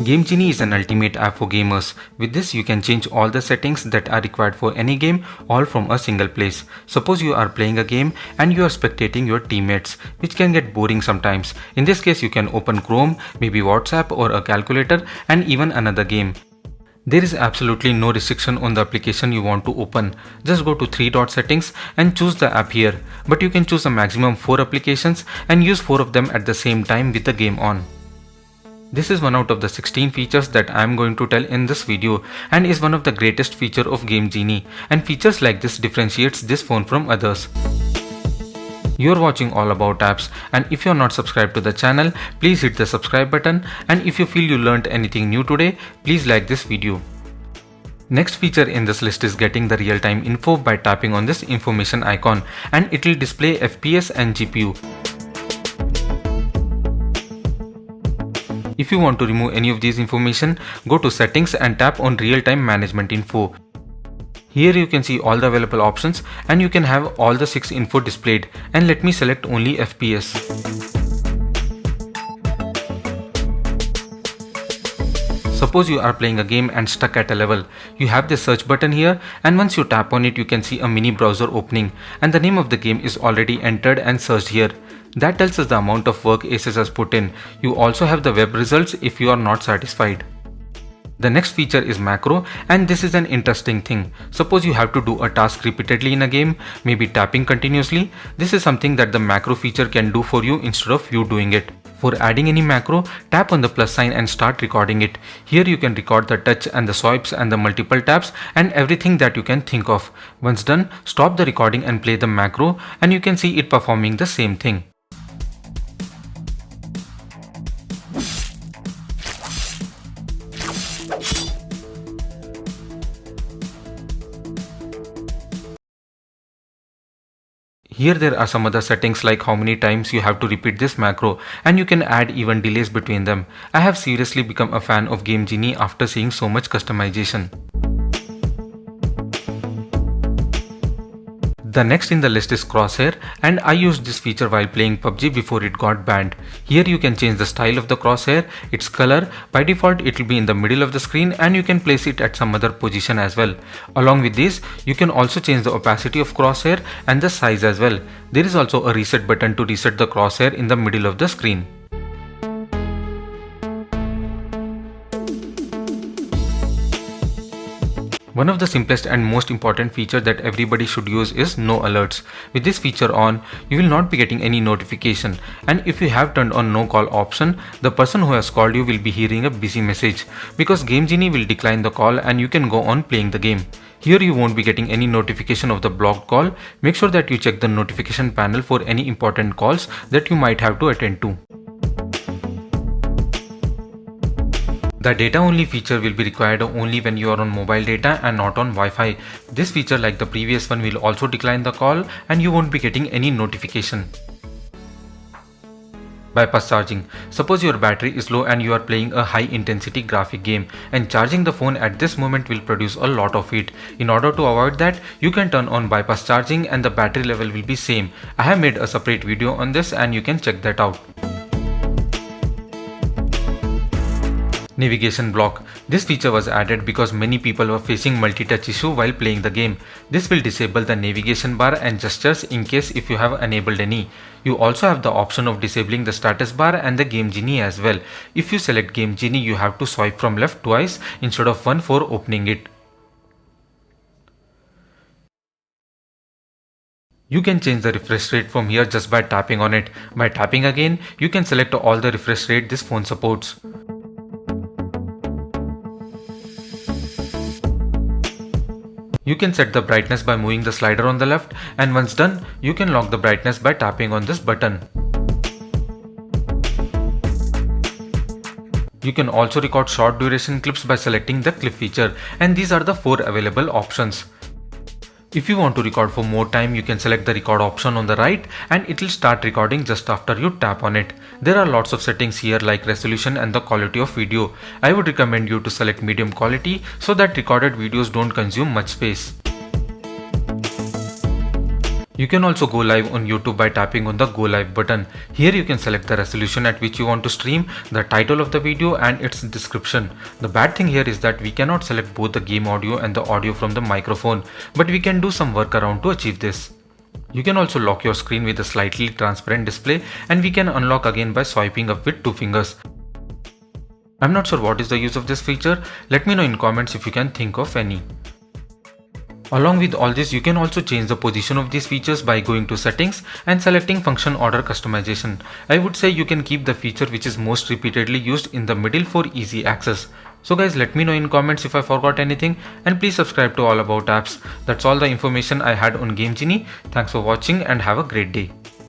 Game Genie is an ultimate app for gamers. With this, you can change all the settings that are required for any game, all from a single place. Suppose you are playing a game and you are spectating your teammates, which can get boring sometimes. In this case, you can open Chrome, maybe WhatsApp or a calculator, and even another game. There is absolutely no restriction on the application you want to open. Just go to 3-dot settings and choose the app here. But you can choose a maximum 4 applications and use 4 of them at the same time with the game on. This is one out of the 16 features that I am going to tell in this video and is one of the greatest feature of Game Genie, and features like this differentiates this phone from others. You are watching All About Apps, and if you are not subscribed to the channel, please hit the subscribe button, and if you feel you learned anything new today, please like this video. Next feature in this list is getting the real-time info by tapping on this information icon, and it will display FPS and GPU. If you want to remove any of these information, go to settings and tap on real-time management info. Here you can see all the available options and you can have all the 6 info displayed, and let me select only FPS. Suppose you are playing a game and stuck at a level. You have the search button here, and once you tap on it you can see a mini browser opening, and the name of the game is already entered and searched here. That tells us the amount of work Asus has put in. You also have the web results if you are not satisfied. The next feature is macro, and this is an interesting thing. Suppose you have to do a task repeatedly in a game, maybe tapping continuously. This is something that the macro feature can do for you instead of you doing it. For adding any macro, tap on the plus sign and start recording it. Here you can record the touch and the swipes and the multiple taps and everything that you can think of. Once done, stop the recording and play the macro, and you can see it performing the same thing. Here there are some other settings like how many times you have to repeat this macro, and you can add even delays between them. I have seriously become a fan of Game Genie after seeing so much customization. The next in the list is Crosshair, and I used this feature while playing PUBG before it got banned. Here you can change the style of the crosshair, its color. By default it will be in the middle of the screen, and you can place it at some other position as well. Along with this, you can also change the opacity of crosshair and the size as well. There is also a reset button to reset the crosshair in the middle of the screen. One of the simplest and most important feature that everybody should use is no alerts. With this feature on, you will not be getting any notification, and if you have turned on no call option, the person who has called you will be hearing a busy message, because Game Genie will decline the call and you can go on playing the game. Here you won't be getting any notification of the blocked call. Make sure that you check the notification panel for any important calls that you might have to attend to. The data only feature will be required only when you are on mobile data and not on Wi-Fi. This feature, like the previous one, will also decline the call and you won't be getting any notification. Bypass charging. Suppose your battery is low and you are playing a high intensity graphic game, and charging the phone at this moment will produce a lot of heat. In order to avoid that, you can turn on bypass charging and the battery level will be same. I have made a separate video on this and you can check that out. Navigation block. This feature was added because many people were facing multi-touch issue while playing the game. This will disable the navigation bar and gestures in case if you have enabled any. You also have the option of disabling the status bar and the Game Genie as well. If you select Game Genie, you have to swipe from left twice instead of one for opening it. You can change the refresh rate from here just by tapping on it. By tapping again, you can select all the refresh rate this phone supports. You can set the brightness by moving the slider on the left, and once done, you can lock the brightness by tapping on this button. You can also record short duration clips by selecting the clip feature, and these are the 4 available options. If you want to record for more time, you can select the record option on the right and it will start recording just after you tap on it. There are lots of settings here like resolution and the quality of video. I would recommend you to select medium quality so that recorded videos don't consume much space. You can also go live on YouTube by tapping on the Go Live button. Here you can select the resolution at which you want to stream, the title of the video and its description. The bad thing here is that we cannot select both the game audio and the audio from the microphone, but we can do some workaround to achieve this. You can also lock your screen with a slightly transparent display, and we can unlock again by swiping up with 2 fingers. I'm not sure what is the use of this feature. Let me know in comments if you can think of any. Along with all this, you can also change the position of these features by going to settings and selecting function order customization. I would say you can keep the feature which is most repeatedly used in the middle for easy access. So guys, let me know in comments if I forgot anything, and please subscribe to All About Apps. That's all the information I had on Game Genie. Thanks for watching and have a great day.